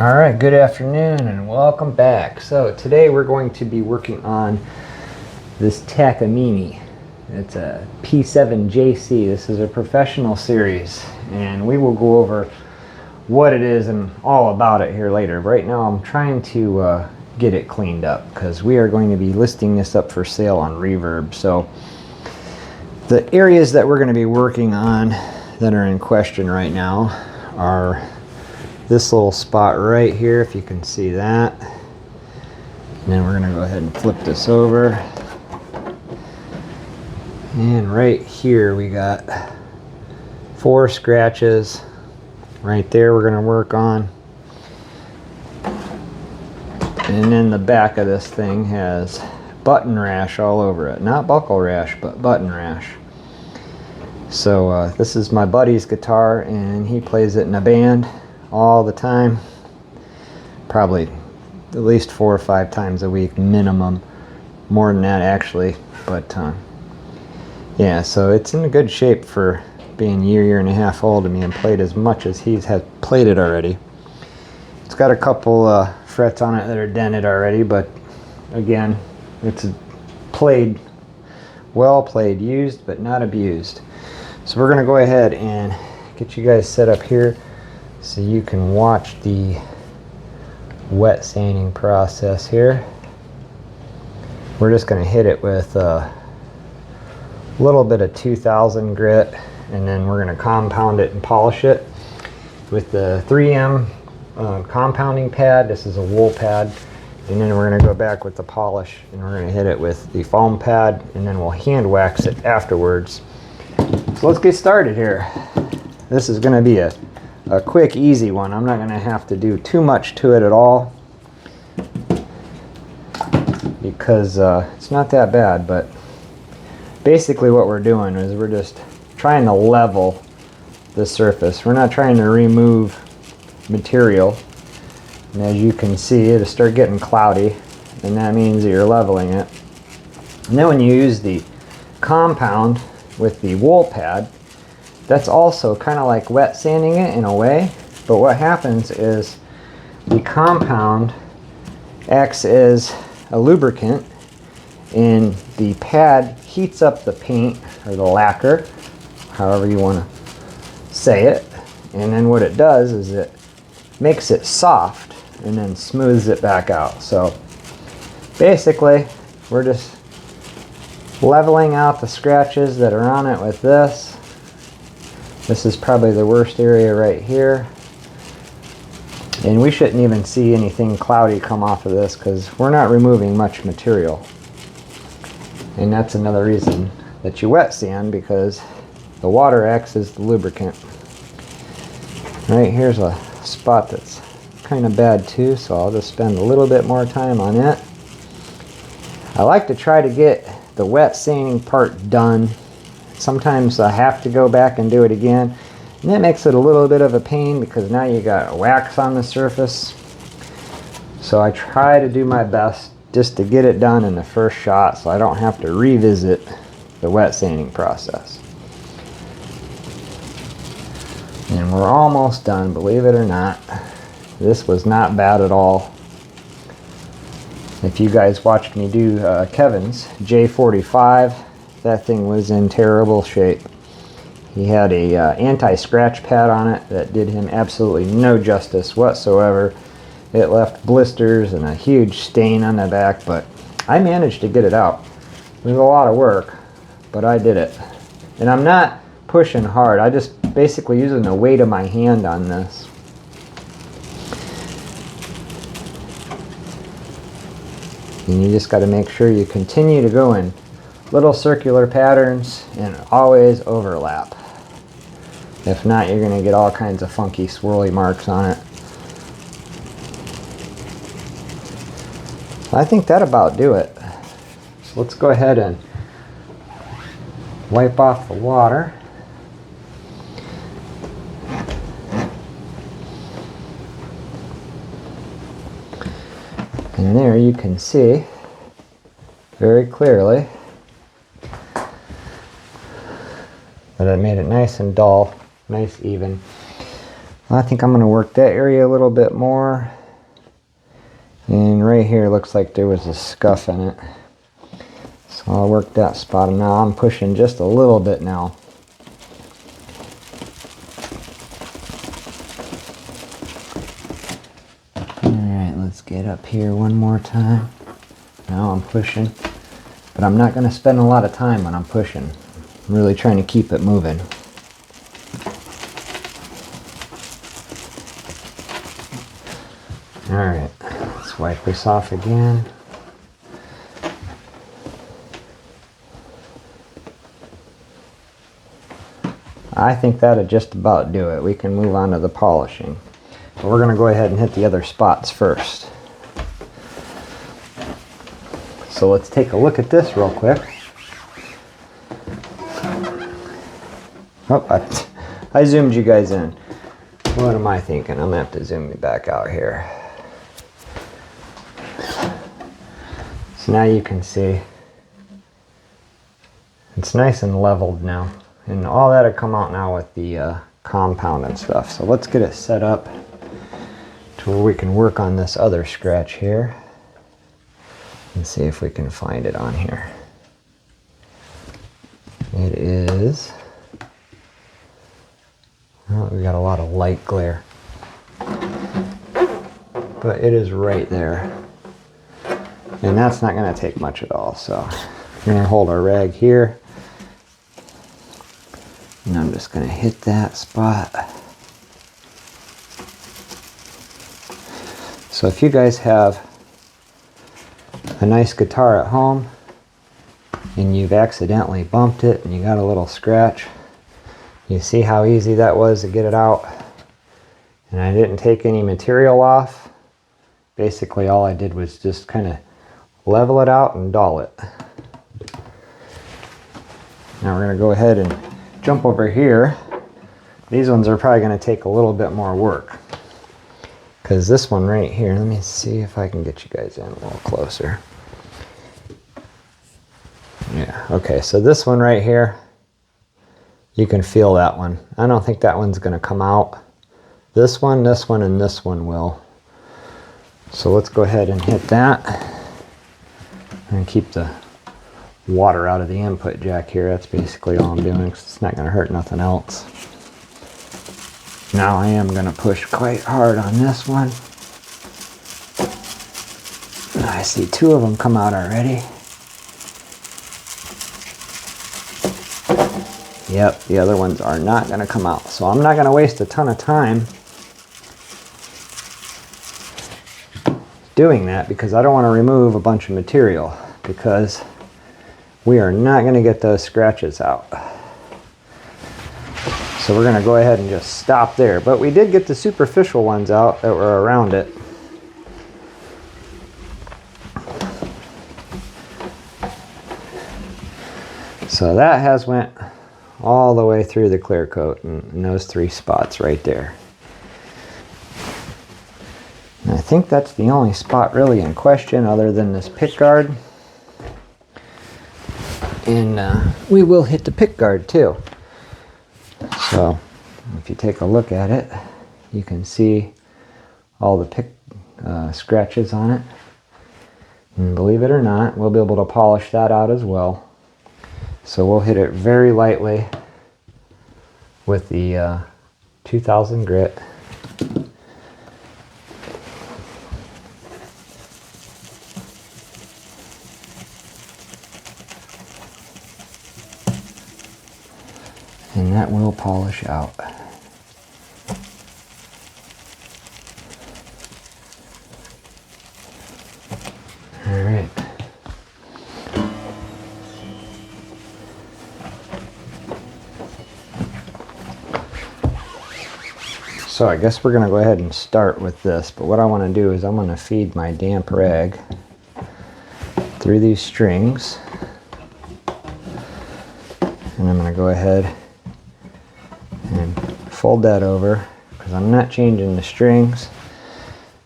All right, good afternoon and welcome back. So today we're going to be working on this Takamine. It's a P7JC. This is a professional series, and we will go over what it is and all about it here later. Right now I'm trying to get it cleaned up because we are going to be listing this up for sale on Reverb. So the areas that we're going to be working on that are in question right now are this little spot right here, if you can see that. And then we're going to go ahead and flip this over. And right here we got 4 scratches. Right there we're going to work on. And then the back of this thing has button rash all over it. Not buckle rash, but button rash. So this is my buddy's guitar, and he plays it in a band all the time, probably at least 4 or 5 times a week minimum, more than that actually, but yeah, so it's in good shape for being a year and a half old and being played as much as he has played it already. It's got a couple frets on it that are dented already, but again, it's played, well played, used but not abused. So we're gonna go ahead and get you guys set up here so you can watch the wet sanding process here. We're just going to hit it with a little bit of 2000 grit, and then we're going to compound it and polish it with the 3M compounding pad. This is a wool pad, and then we're going to go back with the polish and we're going to hit it with the foam pad, and then we'll hand wax it afterwards. So let's get started here. This is going to be a quick, easy one. I'm not going to have to do too much to it at all because it's not that bad, but basically what we're doing is we're just trying to level the surface. We're not trying to remove material, and as you can see, it'll start getting cloudy, and that means that you're leveling it. And then when you use the compound with the wool pad, that's also kind of like wet sanding it in a way, but what happens is the compound acts as a lubricant, and the pad heats up the paint or the lacquer, however you want to say it, and then what it does is it makes it soft and then smooths it back out. So basically we're just leveling out the scratches that are on it with this. This is probably the worst area right here, and we shouldn't even see anything cloudy come off of this because we're not removing much material. And that's another reason that you wet sand, because the water acts as the lubricant. Right here's a spot that's kind of bad too, so I'll just spend a little bit more time on it. I like to try to get the wet sanding part done. Sometimes I have to go back and do it again, and that makes it a little bit of a pain because now you got wax on the surface. So I try to do my best just to get it done in the first shot so I don't have to revisit the wet sanding process. And we're almost done, believe it or not. This was not bad at all. If you guys watched me do Kevin's J45, that thing was in terrible shape. He had a anti-scratch pad on it that did him absolutely no justice whatsoever. It left blisters and a huge stain on the back, but I managed to get it out. It was a lot of work, but I did it. And I'm not pushing hard. I just basically using the weight of my hand on this. And you just got to make sure you continue to go in little circular patterns and always overlap. If not, you're going to get all kinds of funky swirly marks on it. I think that about do it. So let's go ahead and wipe off the water. And there you can see very clearly that I made it nice and dull, nice even. I think I'm going to work that area a little bit more. And right here looks like there was a scuff in it. So I'll work that spot. And now I'm pushing just a little bit now. Alright, let's get up here one more time. Now I'm pushing. But I'm not going to spend a lot of time when I'm pushing. I'm really trying to keep it moving. Alright, let's wipe this off again. I think that'll just about do it. We can move on to the polishing. But we're going to go ahead and hit the other spots first. So let's take a look at this real quick. Oh, I zoomed you guys in. What am I thinking? I'm going to have to zoom me back out here. So now you can see it's nice and leveled now. And all that'll come out now with the compound and stuff. So let's get it set up to where we can work on this other scratch here. And see if we can find it on here. It is... Well, we got a lot of light glare. But it is right there. And that's not going to take much at all. So we're going to hold our rag here. And I'm just going to hit that spot. So if you guys have a nice guitar at home and you've accidentally bumped it and you got a little scratch, you see how easy that was to get it out. And I didn't take any material off. Basically all I did was just kind of level it out and dull it. Now we're going to go ahead and jump over here. These ones are probably going to take a little bit more work. Because this one right here, let me see if I can get you guys in a little closer. Yeah, okay, so this one right here, you can feel that one. I don't think that one's going to come out. This one, and this one will. So let's go ahead and hit that. And keep the water out of the input jack here. That's basically all I'm doing because it's not going to hurt nothing else. Now I am going to push quite hard on this one. I see two of them come out already. Yep, the other ones are not going to come out. So I'm not going to waste a ton of time doing that because I don't want to remove a bunch of material because we are not going to get those scratches out. So we're going to go ahead and just stop there. But we did get the superficial ones out that were around it. So that has went all the way through the clear coat in those three spots right there. And I think that's the only spot really in question other than this pick guard. And we will hit the pick guard too. So if you take a look at it, you can see all the pick scratches on it. And believe it or not, we'll be able to polish that out as well. So we'll hit it very lightly with the 2000 grit. And that will polish out. All right. So I guess we're going to go ahead and start with this, but what I want to do is I'm going to feed my damp rag through these strings. And I'm going to go ahead and fold that over because I'm not changing the strings,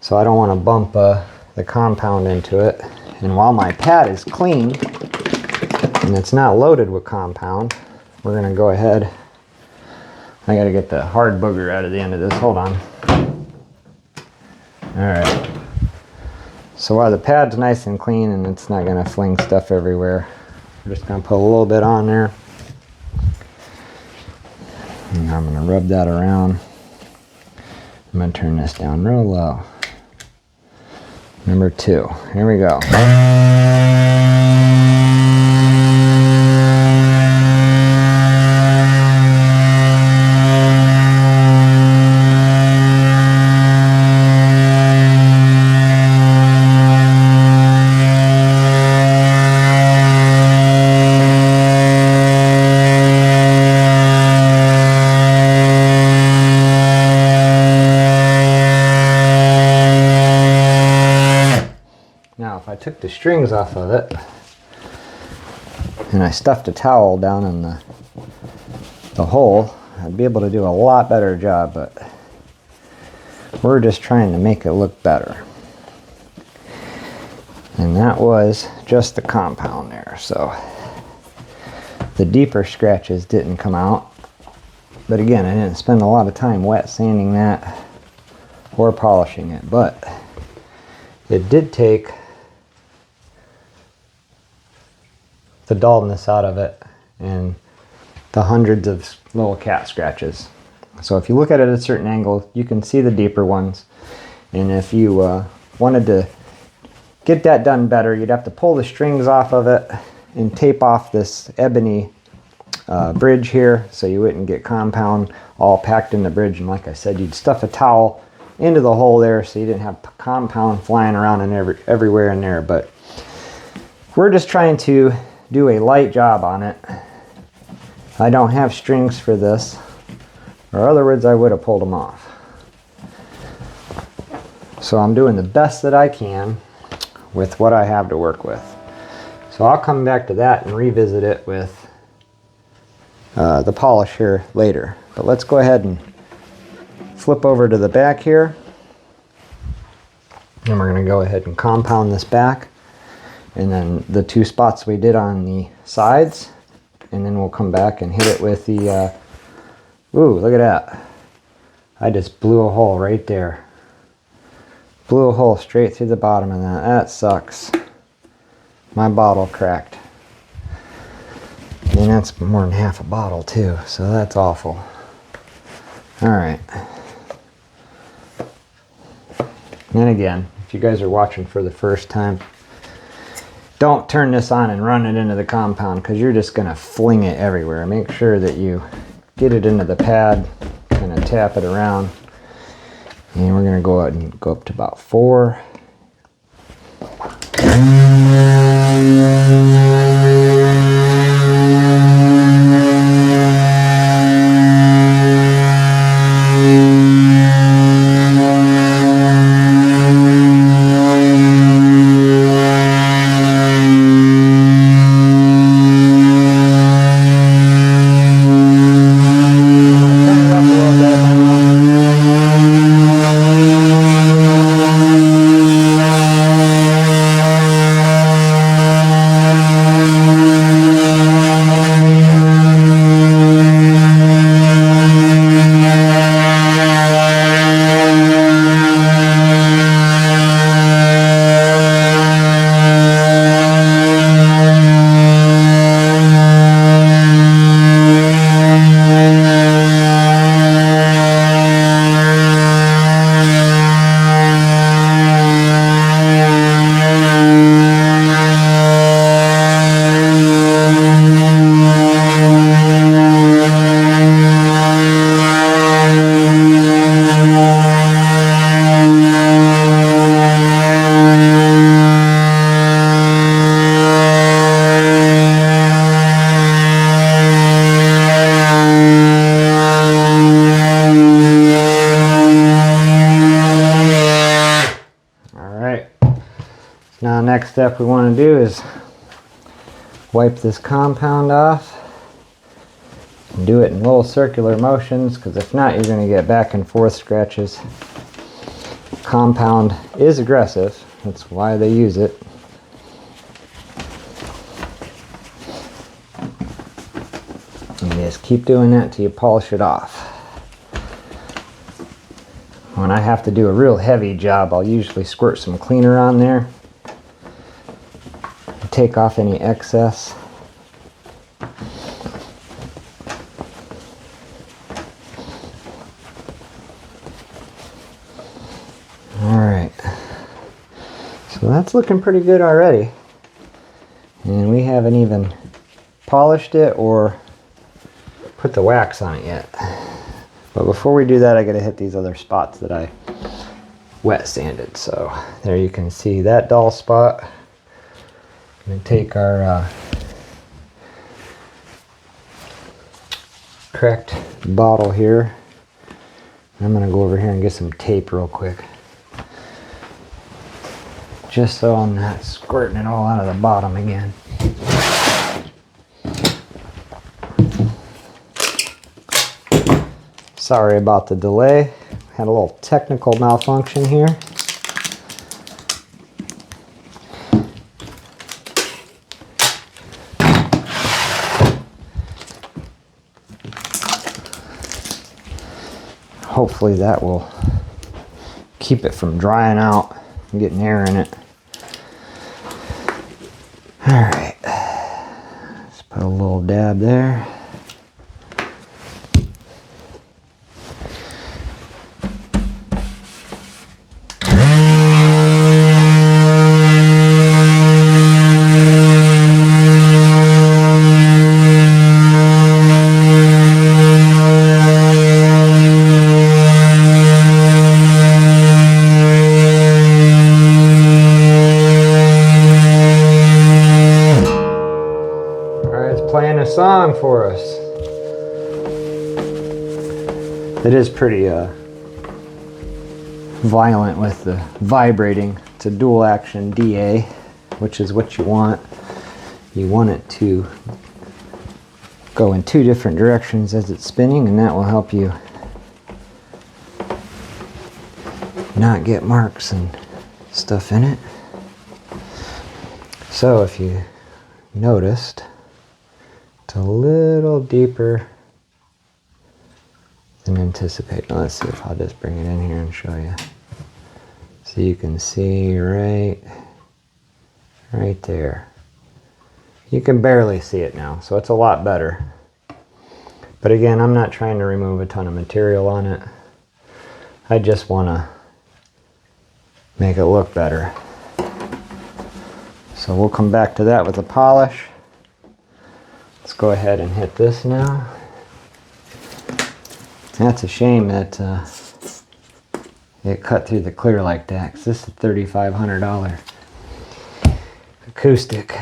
so I don't want to bump the compound into it. And while my pad is clean and it's not loaded with compound, we're going to go ahead I gotta get the hard booger out of the end of this. Hold on. Alright. So while the pad's nice and clean and it's not gonna fling stuff everywhere, we're just gonna put a little bit on there. And I'm gonna rub that around. I'm gonna turn this down real low. Number 2. Here we go. Now if I took the strings off of it and I stuffed a towel down in the hole, I'd be able to do a lot better job, but we're just trying to make it look better. And that was just the compound there, so the deeper scratches didn't come out. But again, I didn't spend a lot of time wet sanding that or polishing it, but it did take the dullness out of it and the hundreds of little cat scratches. So if you look at it at a certain angle, you can see the deeper ones. And if you wanted to get that done better, you'd have to pull the strings off of it and tape off this ebony bridge here so you wouldn't get compound all packed in the bridge. And like I said, you'd stuff a towel into the hole there so you didn't have compound flying around and everywhere in there. But we're just trying to do a light job on it. I don't have strings for this, or other words I would have pulled them off. So I'm doing the best that I can with what I have to work with. So I'll come back to that and revisit it with the polish here later. But let's go ahead and flip over to the back here, and we're going to go ahead and compound this back, and then the 2 spots we did on the sides, and then we'll come back and hit it with the ooh, look at that. I just blew a hole right there. Blew a hole straight through the bottom of that. That sucks. My bottle cracked. And that's more than half a bottle too, so that's awful. Alright. And again, if you guys are watching for the first time, don't turn this on and run it into the compound, because you're just going to fling it everywhere. Make sure that you get it into the pad, kind of tap it around. And we're going to go out and go up to about 4. Now next step we want to do is wipe this compound off and do it in little circular motions, because if not you're going to get back and forth scratches. Compound is aggressive, that's why they use it. And you just keep doing that till you polish it off. When I have to do a real heavy job, I'll usually squirt some cleaner on there, take off any excess. Alright, so that's looking pretty good already. And we haven't even polished it or put the wax on it yet. But before we do that, I gotta hit these other spots that I wet sanded. So there you can see that dull spot. I'm gonna take our cracked bottle here. I'm gonna go over here and get some tape real quick, just so I'm not squirting it all out of the bottom again. Sorry about the delay. Had a little technical malfunction here. Hopefully that will keep it from drying out and getting air in it. Alright, let's put a little dab there. Playing a song for us. It is pretty violent with the vibrating. It's a dual action DA, which is what you want. You want it to go in two different directions as it's spinning, and that will help you not get marks and stuff in it. So if you noticed, it's a little deeper than anticipated. Now let's see if I'll just bring it in here and show you. So you can see right there. You can barely see it now, so it's a lot better. But again, I'm not trying to remove a ton of material on it. I just want to make it look better. So we'll come back to that with the polish. Let's go ahead and hit this now. That's a shame that it cut through the clear like that, 'cause this is a $3,500 acoustic.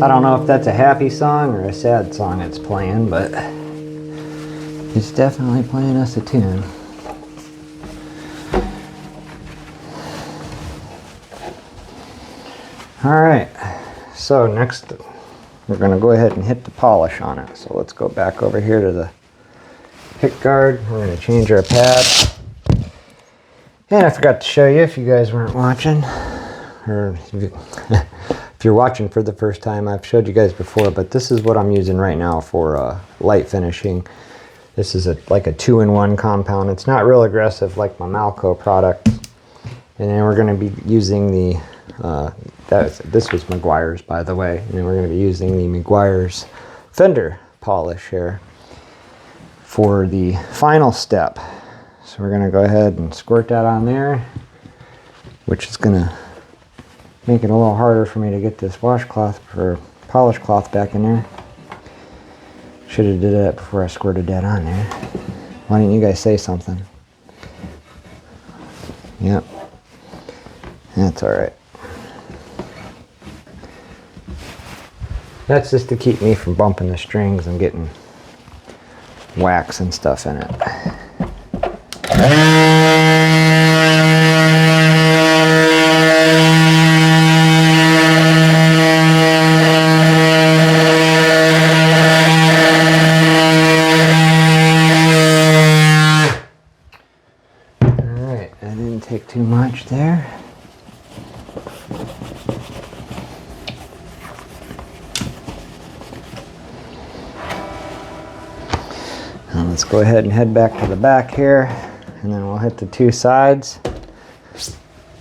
I don't know if that's a happy song or a sad song it's playing, but it's definitely playing us a tune. Alright, so next we're going to go ahead and hit the polish on it. So let's go back over here to the pick guard. We're going to change our pad. And I forgot to show you, if you guys weren't watching, or if you're watching for the first time, I've showed you guys before, but this is what I'm using right now for light finishing. This is like a 2-in-1 compound. It's not real aggressive like my Malco product. And then we're going to be using the, this was Meguiar's, by the way, and then we're going to be using the Meguiar's fender polish here for the final step. So we're going to go ahead and squirt that on there, which is going to make it a little harder for me to get this washcloth or polish cloth back in there. Should have did that before I squirted that on there. Why didn't you guys say something? Yep. That's alright. That's just to keep me from bumping the strings and getting wax and stuff in it. much there. Now let's go ahead and head back to the back here, and then we'll hit the two sides,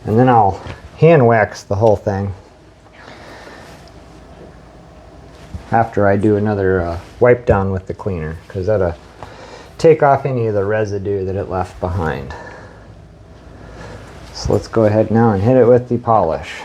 and then I'll hand wax the whole thing after I do another wipe down with the cleaner, because that'll take off any of the residue that it left behind. So let's go ahead now and hit it with the polish.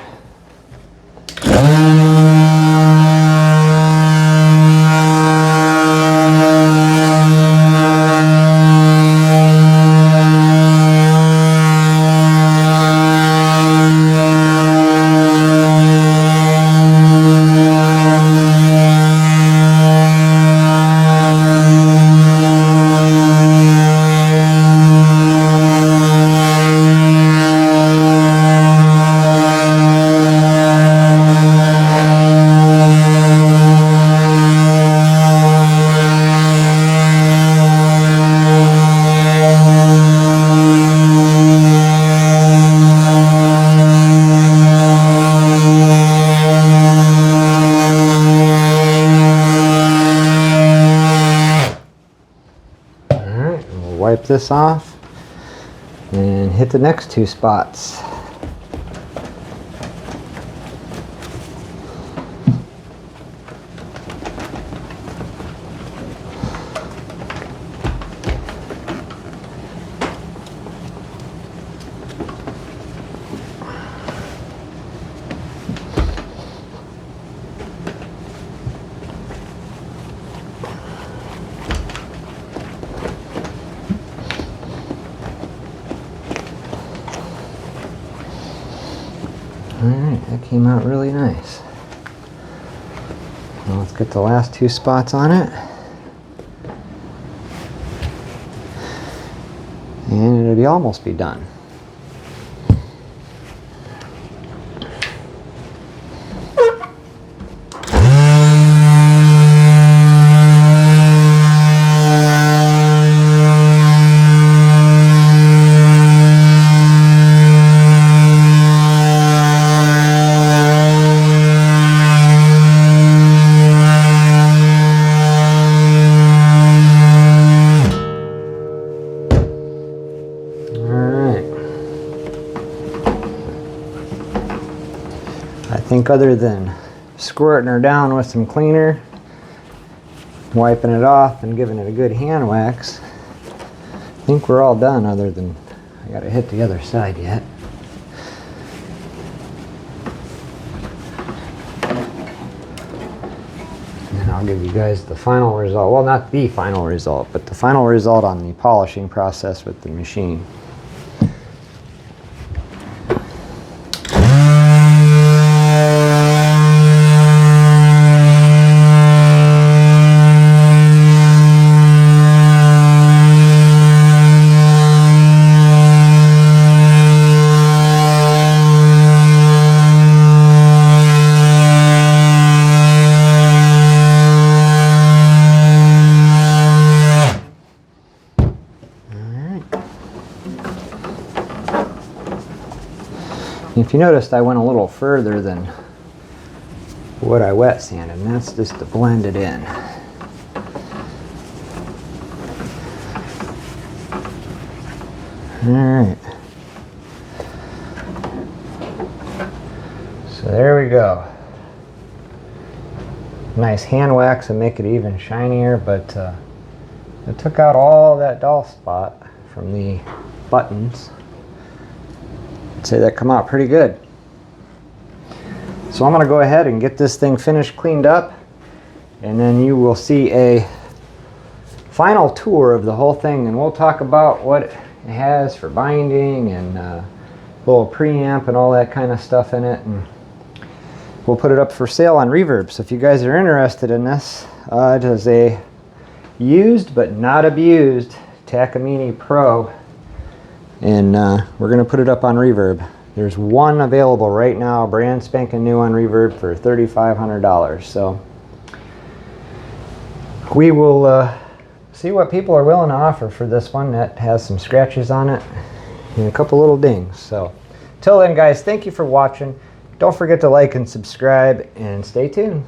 Wipe this off and hit the next two spots. Alright, that came out really nice. Now let's get the last two spots on it. And it'll almost be done. I think other than squirting her down with some cleaner, wiping it off and giving it a good hand wax, I think we're all done, other than I gotta hit the other side yet. And then I'll give you guys the final result. Well, not the final result, but the final result on the polishing process with the machine. If you noticed, I went a little further than what I wet sanded, and that's just to blend it in. Alright. So there we go. Nice hand wax and make it even shinier, but it took out all that dull spot from the buttons. I'd say that come out pretty good. So I'm going to go ahead and get this thing finished, cleaned up, and then you will see a final tour of the whole thing, and we'll talk about what it has for binding and little preamp and all that kind of stuff in it, and we'll put it up for sale on Reverb. So if you guys are interested in this, it is a used but not abused Takamine Pro, and we're going to put it up on Reverb. There's one available right now, brand spanking new on Reverb for $3,500. So we will see what people are willing to offer for this one that has some scratches on it and a couple little dings. So Till then, guys, thank you for watching. Don't forget to like and subscribe, and stay tuned.